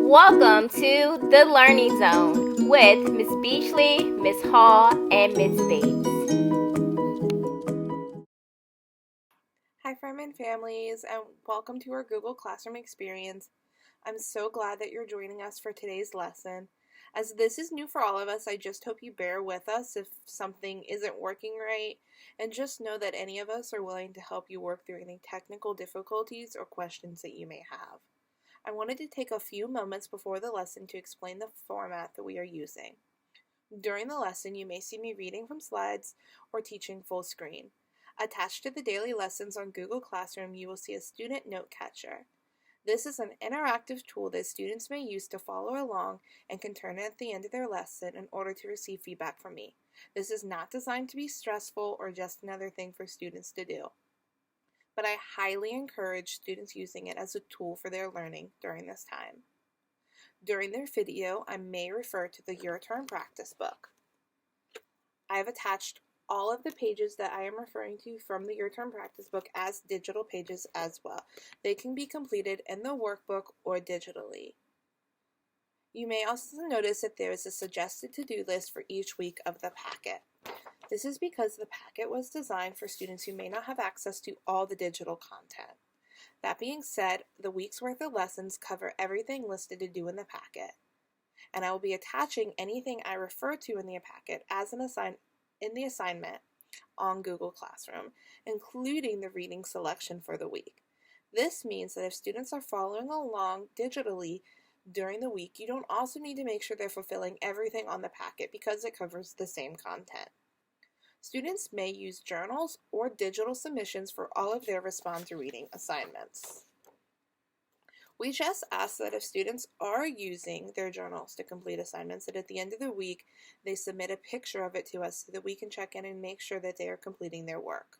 Welcome to the Learning Zone with Miss Beachley, Miss Hall, and Miss Bates. Hi Furman families, and welcome to our Google Classroom experience. I'm so glad that you're joining us for today's lesson. As this is new for all of us, I just hope you bear with us if something isn't working right, and just know that any of us are willing to help you work through any technical difficulties or questions that you may have. I wanted to take a few moments before the lesson to explain the format that we are using. During the lesson, you may see me reading from slides or teaching full screen. Attached to the daily lessons on Google Classroom, you will see a student note catcher. This is an interactive tool that students may use to follow along and can turn at the end of their lesson in order to receive feedback from me. This is not designed to be stressful or just another thing for students to do, but I highly encourage students using it as a tool for their learning during this time. During their video, I may refer to the Your Turn practice book. I have attached all of the pages that I am referring to from the Your Turn practice book as digital pages as well. They can be completed in the workbook or digitally. You may also notice that there is a suggested to-do list for each week of the packet. This is because the packet was designed for students who may not have access to all the digital content. That being said, the week's worth of lessons cover everything listed to do in the packet, and I will be attaching anything I refer to in the packet as an assignment on Google Classroom, including the reading selection for the week. This means that if students are following along digitally during the week, you don't also need to make sure they're fulfilling everything on the packet because it covers the same content. Students may use journals or digital submissions for all of their respond to reading assignments. We just ask that if students are using their journals to complete assignments, that at the end of the week, they submit a picture of it to us so that we can check in and make sure that they are completing their work.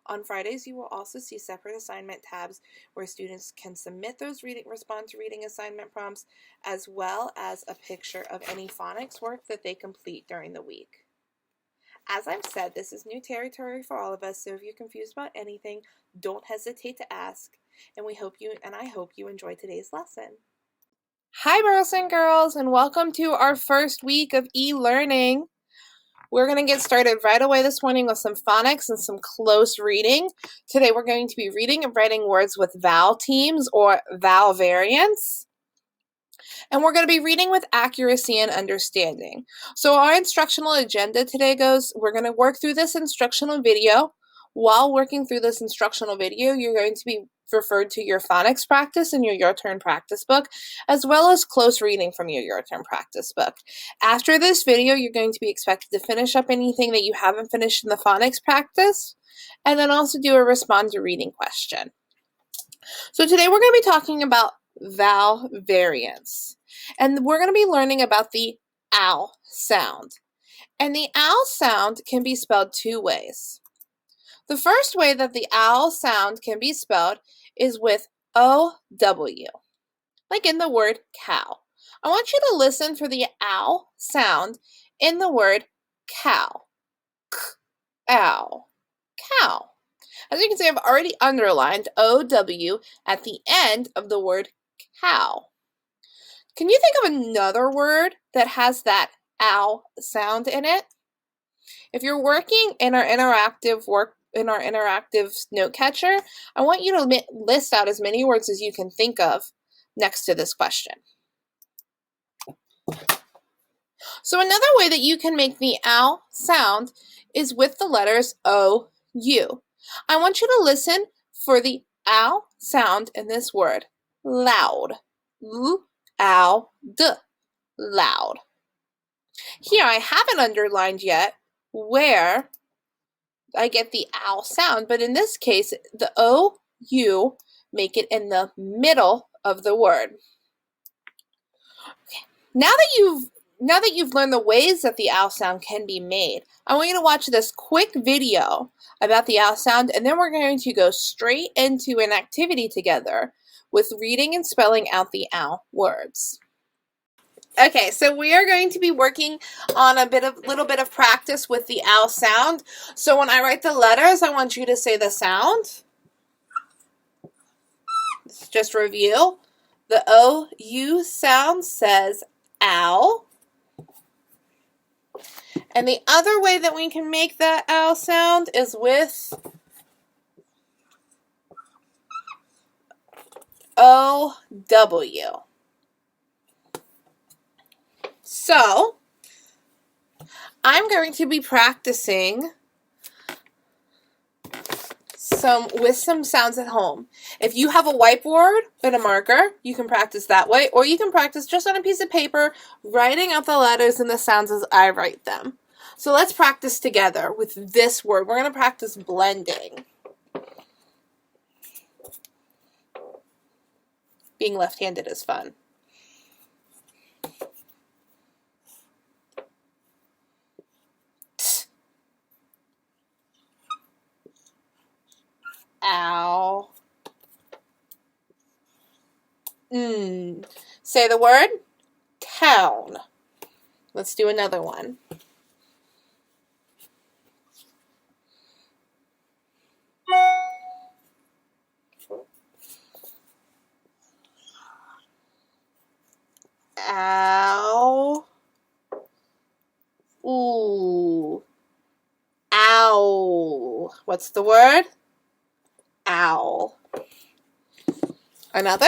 On Fridays, you will also see separate assignment tabs where students can submit those respond to reading assignment prompts, as well as a picture of any phonics work that they complete during the week. As I've said, this is new territory for all of us, so if you're confused about anything, don't hesitate to ask, and I hope you enjoy today's lesson. Hi, boys and girls, and welcome to our first week of e-learning. We're going to get started right away this morning with some phonics and some close reading. Today we're going to be reading and writing words with vowel teams or vowel variants. And we're going to be reading with accuracy and understanding. So our instructional agenda today goes, we're going to work through this instructional video. While working through this instructional video, you're going to be referred to your phonics practice in your Turn practice book, as well as close reading from your Turn practice book. After this video, you're going to be expected to finish up anything that you haven't finished in the phonics practice, and then also do a respond to reading question. So today we're going to be talking about vowel variants, and we're going to be learning about the ow sound. And the ow sound can be spelled two ways. The first way that the owl sound can be spelled is with O-W, like in the word cow. I want you to listen for the ow sound in the word cow. K-ow, cow. As you can see, I've already underlined O-W at the end of the word cow. Can you think of another word that has that ow sound in it? If you're working in our interactive note catcher, I want you to list out as many words as you can think of next to this question. So another way that you can make the ow sound is with the letters O-U. I want you to listen for the ow sound in this word, loud. L-ow-d, loud. Here I haven't underlined yet where I get the ow sound, but in this case, the O-U make it in the middle of the word. Okay. Now that you've learned the ways that the ow sound can be made, I want you to watch this quick video about the ow sound, and then we're going to go straight into an activity together with reading and spelling out the ow words. Okay, so we are going to be working on a little bit of practice with the ow sound. So when I write the letters, I want you to say the sound. Let's just review. The O-U sound says owl. And the other way that we can make that owl sound is with O-W. So, I'm going to be practicing with some sounds at home. If you have a whiteboard and a marker, you can practice that way, or you can practice just on a piece of paper, writing out the letters and the sounds as I write them. So let's practice together with this word. We're going to practice blending. Being left-handed is fun. Ow. Say the word town. Let's do another one. Ow. Ooh. Owl. What's the word? Owl. Another?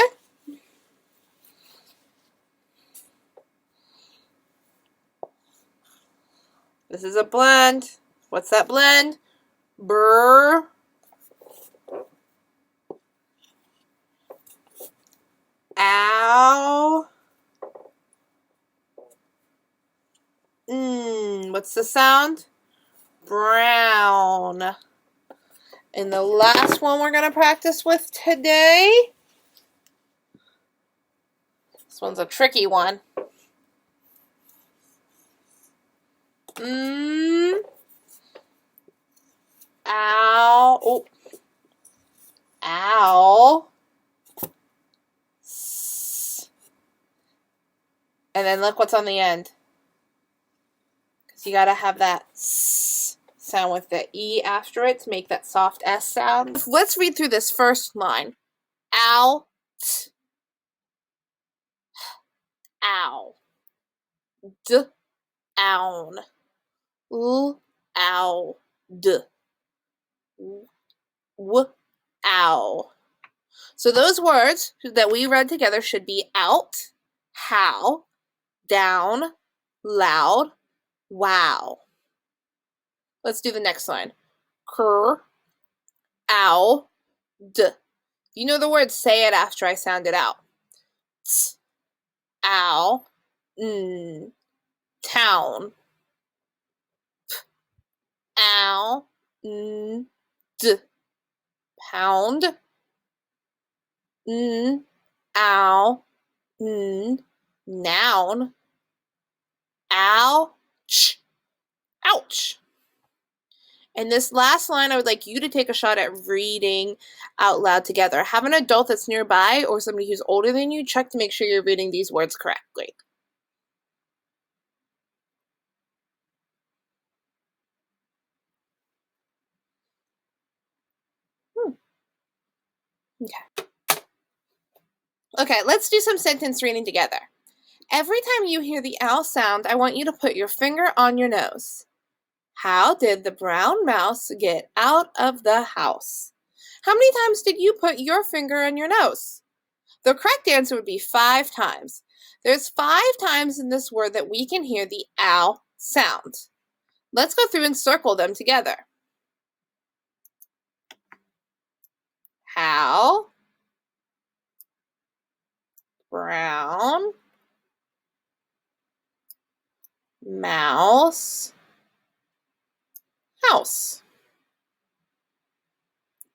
This is a blend. What's that blend? Brr. Ow. What's the sound? Brown. And the last one we're going to practice with today. This one's a tricky one. Ow. Oh. Ow. And then look what's on the end. Because you got to have that sound with the E after it to make that soft S sound. Let's read through this first line. Ow. Ow. D. Own. L. Ow. D. W. Ow. So those words that we read together should be out, how, down, loud, wow. Let's do the next line. Cr, ow, d. You know the word, say it after I sound it out. T, ow, town. P, ow, d. Pound. Ow, noun. Ouch. Ouch. And this last line, I would like you to take a shot at reading out loud together. Have an adult that's nearby or somebody who's older than you check to make sure you're reading these words correctly. Okay, let's do some sentence reading together. Every time you hear the owl sound, I want you to put your finger on your nose. How did the brown mouse get out of the house? How many times did you put your finger on your nose? The correct answer would be 5 times. There's 5 times in this word that we can hear the owl sound. Let's go through and circle them together. How, brown, mouse, house.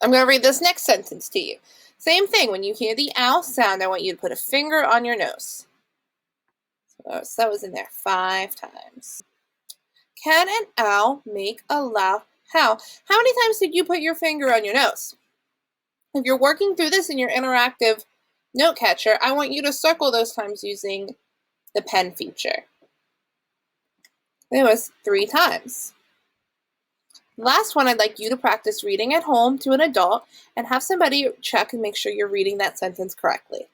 I'm going to read this next sentence to you. Same thing, when you hear the owl sound, I want you to put a finger on your nose. So that was in there 5 times. Can an owl make a loud howl? How many times did you put your finger on your nose? If you're working through this in your interactive note catcher, I want you to circle those times using the pen feature. It was 3 times. Last one, I'd like you to practice reading at home to an adult and have somebody check and make sure you're reading that sentence correctly.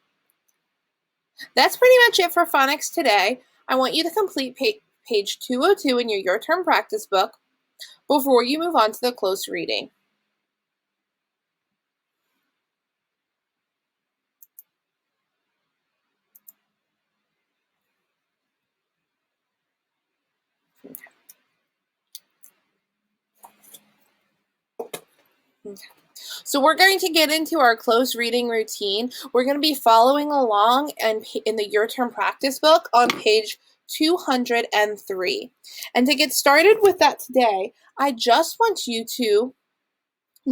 That's pretty much it for phonics today. I want you to complete page 202 in your term practice book before you move on to the close reading. Okay. So we're going to get into our close reading routine. We're going to be following along in the Your Term Practice book on page 203. And to get started with that today, I just want you to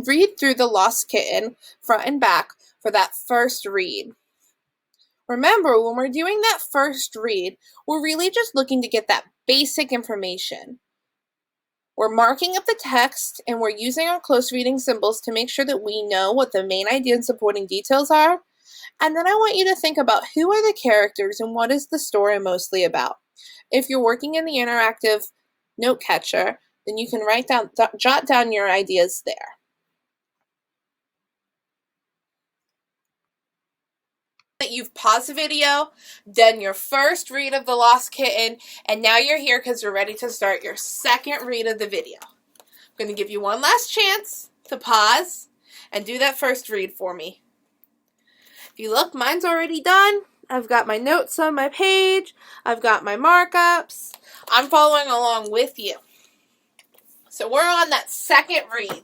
read through The Lost Kitten front and back for that first read. Remember, when we're doing that first read, we're really just looking to get that basic information. We're marking up the text and we're using our close reading symbols to make sure that we know what the main idea and supporting details are. And then I want you to think about who are the characters and what is the story mostly about. If you're working in the interactive note catcher, then you can jot down your ideas there. You've paused the video, done your first read of The Lost Kitten, and now you're here because you're ready to start your second read of the video. I'm going to give you one last chance to pause and do that first read for me. If you look, mine's already done. I've got my notes on my page. I've got my markups. I'm following along with you. So we're on that second read.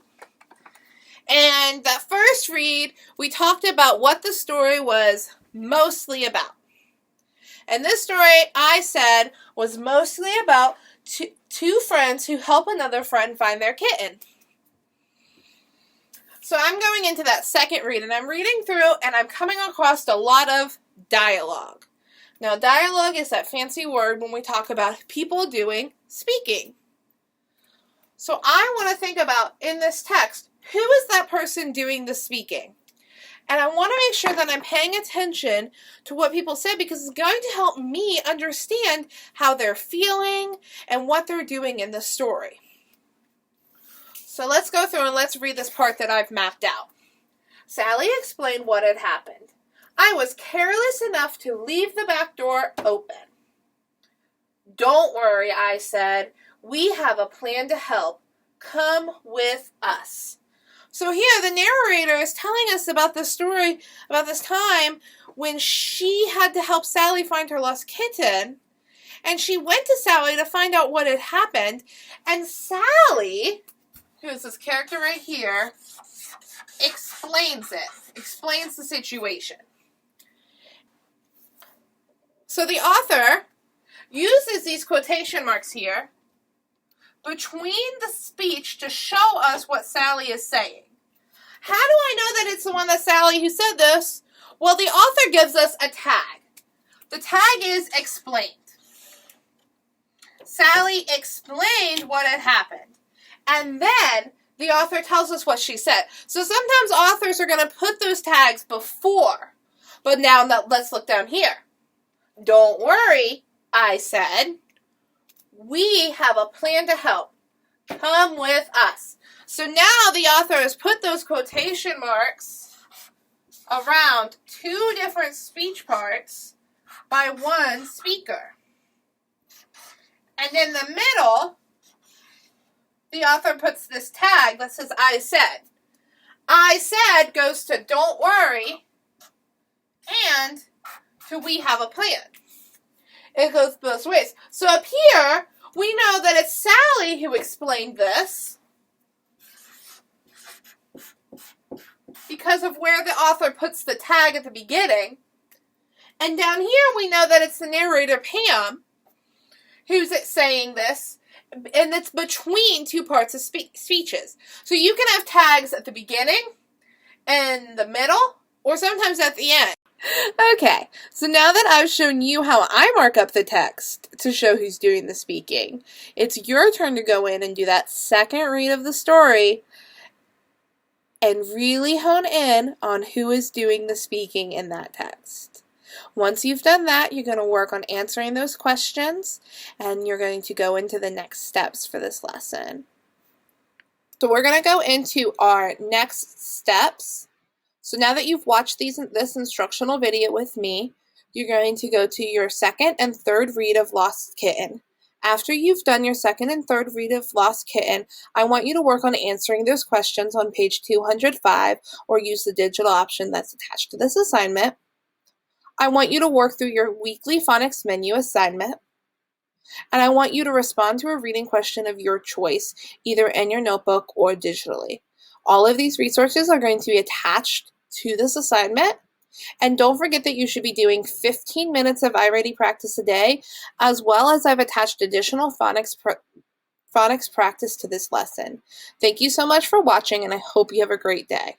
And that first read, we talked about what the story was mostly about. And this story, I said, was mostly about two friends who help another friend find their kitten. So I'm going into that second read, and I'm reading through, and I'm coming across a lot of dialogue. Now, dialogue is that fancy word when we talk about people doing speaking. So I want to think about, in this text, who is that person doing the speaking? And I want to make sure that I'm paying attention to what people say because it's going to help me understand how they're feeling and what they're doing in the story. So let's go through and let's read this part that I've mapped out. Sally explained what had happened. I was careless enough to leave the back door open. Don't worry, I said. We have a plan to help. Come with us. So here, the narrator is telling us about the story about this time when she had to help Sally find her lost kitten. And she went to Sally to find out what had happened. And Sally, who's this character right here, explains the situation. So the author uses these quotation marks here between the speech to show us what Sally is saying. How do I know that it's the one that's Sally who said this? Well, the author gives us a tag. The tag is explained. Sally explained what had happened. And then the author tells us what she said. So sometimes authors are going to put those tags before. But now let's look down here. Don't worry, I said. We have a plan to help. Come with us. So now the author has put those quotation marks around two different speech parts by one speaker. And in the middle, the author puts this tag that says, I said. I said goes to don't worry and to we have a plan. It goes both ways. So up here, we know that it's Sally who explained this because of where the author puts the tag at the beginning. And down here, we know that it's the narrator, Pam, who's saying this, and it's between two parts of speeches. So you can have tags at the beginning, in the middle, or sometimes at the end. Okay, so now that I've shown you how I mark up the text to show who's doing the speaking, it's your turn to go in and do that second read of the story and really hone in on who is doing the speaking in that text. Once you've done that, you're going to work on answering those questions and you're going to go into the next steps for this lesson. So we're going to go into our next steps. So now that you've watched this instructional video with me, You're going to go to your second and third read of Lost Kitten. After you've done your second and third read of Lost Kitten, I want you to work on answering those questions on page 205 or use the digital option that's attached to this assignment. I want you to work through your weekly phonics menu assignment. And I want you to respond to a reading question of your choice, either in your notebook or digitally. All of these resources are going to be attached to this assignment. And don't forget that you should be doing 15 minutes of iReady practice a day, as well as I've attached additional phonics practice to this lesson. Thank you so much for watching, and I hope you have a great day.